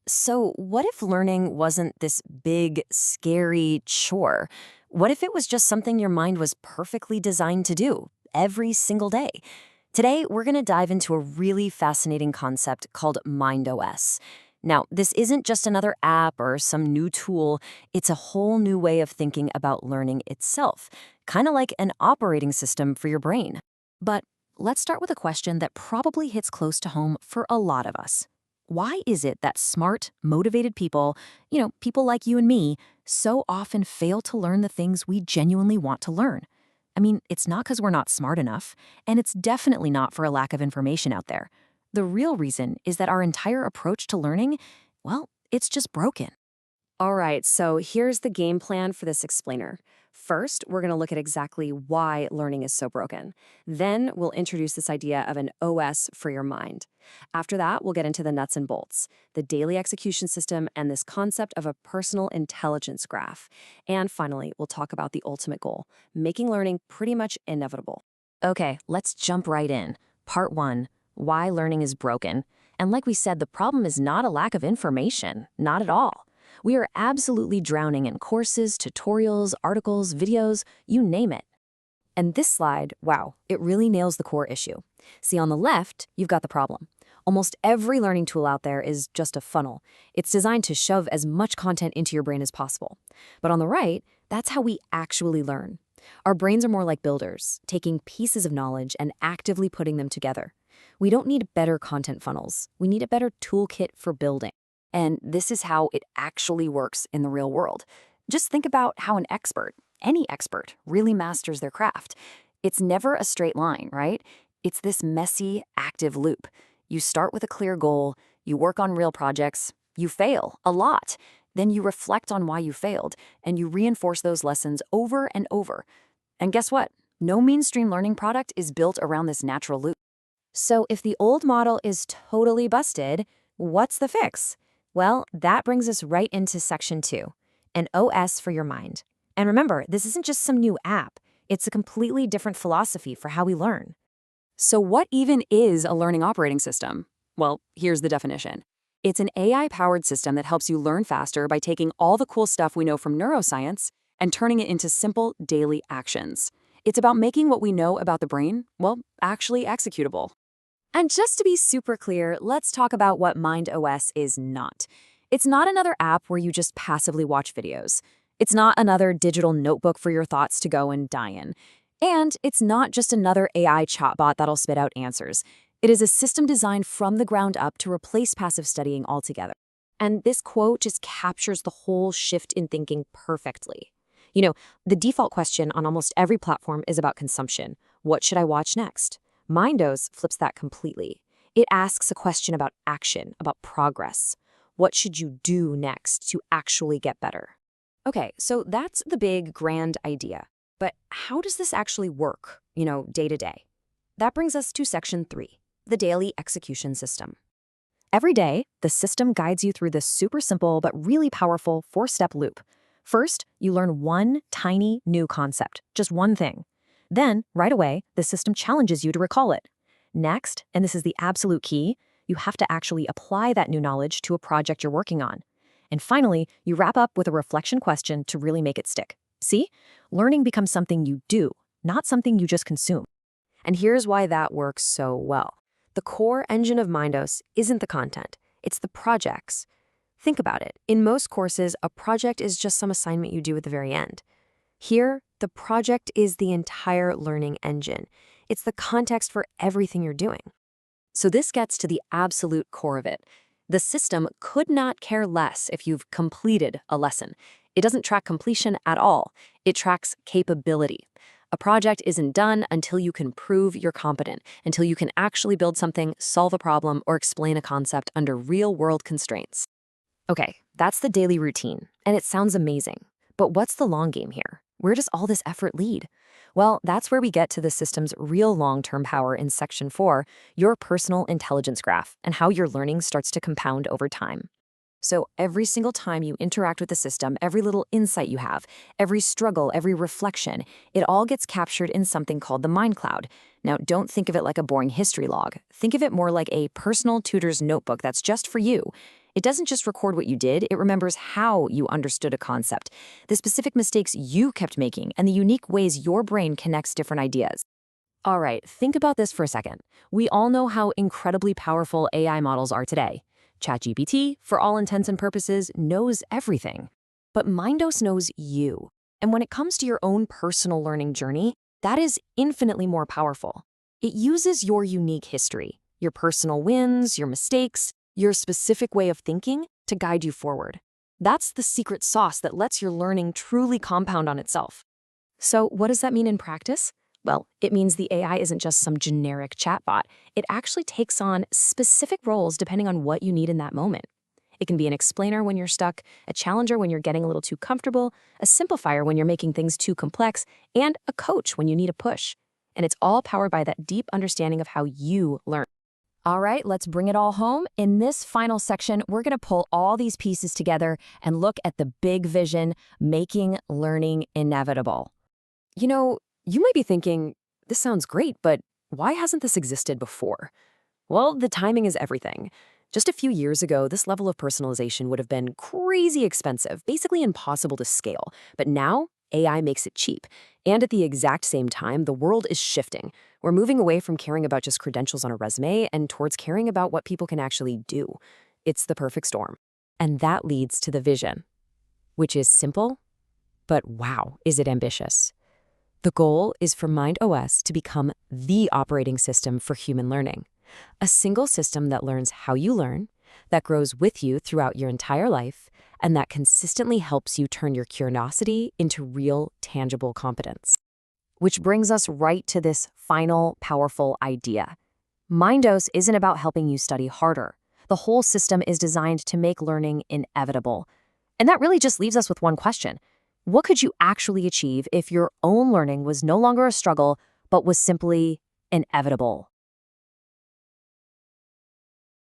So, what if learning wasn't this big, scary chore? What if it was just something your mind was perfectly designed to do every single day? Today, we're going to dive into a really fascinating concept called MindOS. Now, this isn't just another app or some new tool, it's a whole new way of thinking about learning itself, kind of like an operating system for your brain. But let's start with a question that probably hits close to home for a lot of us. Why is it that smart, motivated people, people like you and me, so often fail to learn the things we genuinely want to learn? I mean, it's not because we're not smart enough, and it's definitely not for a lack of information out there. The real reason is that our entire approach to learning, well, it's just broken. All right, so here's the game plan for this explainer. First, we're going to look at exactly why learning is so broken. Then we'll introduce this idea of an OS for your mind. After that, we'll get into the nuts and bolts, the daily execution system, and this concept of a personal intelligence graph. And finally, we'll talk about the ultimate goal, making learning pretty much inevitable. Okay, let's jump right in. Part 1, why learning is broken. And like we said, the problem is not a lack of information, not at all. We are absolutely drowning in courses, tutorials, articles, videos, you name it. And this slide, wow, it really nails the core issue. See, on the left, you've got the problem. Almost every learning tool out there is just a funnel. It's designed to shove as much content into your brain as possible. But on the right, that's how we actually learn. Our brains are more like builders, taking pieces of knowledge and actively putting them together. We don't need better content funnels. We need a better toolkit for building. And this is how it actually works in the real world. Just think about how an expert, any expert, really masters their craft. It's never a straight line, right? It's this messy, active loop. You start with a clear goal, you work on real projects, you fail a lot. Then you reflect on why you failed, and you reinforce those lessons over and over. And guess what? No mainstream learning product is built around this natural loop. So if the old model is totally busted, what's the fix? Well, that brings us right into section 2, an OS for your mind. And remember, this isn't just some new app. It's a completely different philosophy for how we learn. So what even is a learning operating system? Well, here's the definition. It's an AI-powered system that helps you learn faster by taking all the cool stuff we know from neuroscience and turning it into simple daily actions. It's about making what we know about the brain, well, actually executable. And just to be super clear, let's talk about what MindOS is not. It's not another app where you just passively watch videos. It's not another digital notebook for your thoughts to go and die in. And it's not just another AI chatbot that'll spit out answers. It is a system designed from the ground up to replace passive studying altogether. And this quote just captures the whole shift in thinking perfectly. The default question on almost every platform is about consumption. What should I watch next? MindOS flips that completely. It asks a question about action, about progress. What should you do next to actually get better? Okay, so that's the big, grand idea. But how does this actually work, day to day? That brings us to section 3, the daily execution system. Every day, the system guides you through this super simple but really powerful 4-step loop. First, you learn one tiny new concept, just one thing. Then, right away, the system challenges you to recall it. Next, and this is the absolute key, you have to actually apply that new knowledge to a project you're working on. And finally, you wrap up with a reflection question to really make it stick. See? Learning becomes something you do, not something you just consume. And here's why that works so well. The core engine of MindOS isn't the content, it's the projects. Think about it. In most courses, a project is just some assignment you do at the very end. Here, the project is the entire learning engine. It's the context for everything you're doing. So this gets to the absolute core of it. The system could not care less if you've completed a lesson. It doesn't track completion at all. It tracks capability. A project isn't done until you can prove you're competent, until you can actually build something, solve a problem, or explain a concept under real-world constraints. Okay, that's the daily routine, and it sounds amazing. But what's the long game here? Where does all this effort lead? Well, that's where we get to the system's real long-term power in section 4, your personal intelligence graph, and how your learning starts to compound over time. So every single time you interact with the system, every little insight you have, every struggle, every reflection, it all gets captured in something called the Mind Cloud. Now, don't think of it like a boring history log. Think of it more like a personal tutor's notebook that's just for you. It doesn't just record what you did, it remembers how you understood a concept, the specific mistakes you kept making, and the unique ways your brain connects different ideas. All right, think about this for a second. We all know how incredibly powerful AI models are today. ChatGPT, for all intents and purposes, knows everything. But MindOS knows you. And when it comes to your own personal learning journey, that is infinitely more powerful. It uses your unique history, your personal wins, your mistakes, your specific way of thinking to guide you forward. That's the secret sauce that lets your learning truly compound on itself. So what does that mean in practice? Well, it means the AI isn't just some generic chatbot. It actually takes on specific roles depending on what you need in that moment. It can be an explainer when you're stuck, a challenger when you're getting a little too comfortable, a simplifier when you're making things too complex, and a coach when you need a push. And it's all powered by that deep understanding of how you learn. All right, let's bring it all home. In this final section, we're going to pull all these pieces together and look at the big vision, making learning inevitable. You might be thinking, this sounds great, but why hasn't this existed before? Well, the timing is everything. Just a few years ago, this level of personalization would have been crazy expensive, basically impossible to scale. But now, AI makes it cheap. And at the exact same time, the world is shifting. We're moving away from caring about just credentials on a resume and towards caring about what people can actually do. It's the perfect storm. And that leads to the vision, which is simple, but wow, is it ambitious. The goal is for MindOS to become the operating system for human learning. A single system that learns how you learn, that grows with you throughout your entire life, and that consistently helps you turn your curiosity into real, tangible competence. Which brings us right to this final, powerful idea. MindOS isn't about helping you study harder. The whole system is designed to make learning inevitable. And that really just leaves us with one question. What could you actually achieve if your own learning was no longer a struggle, but was simply inevitable?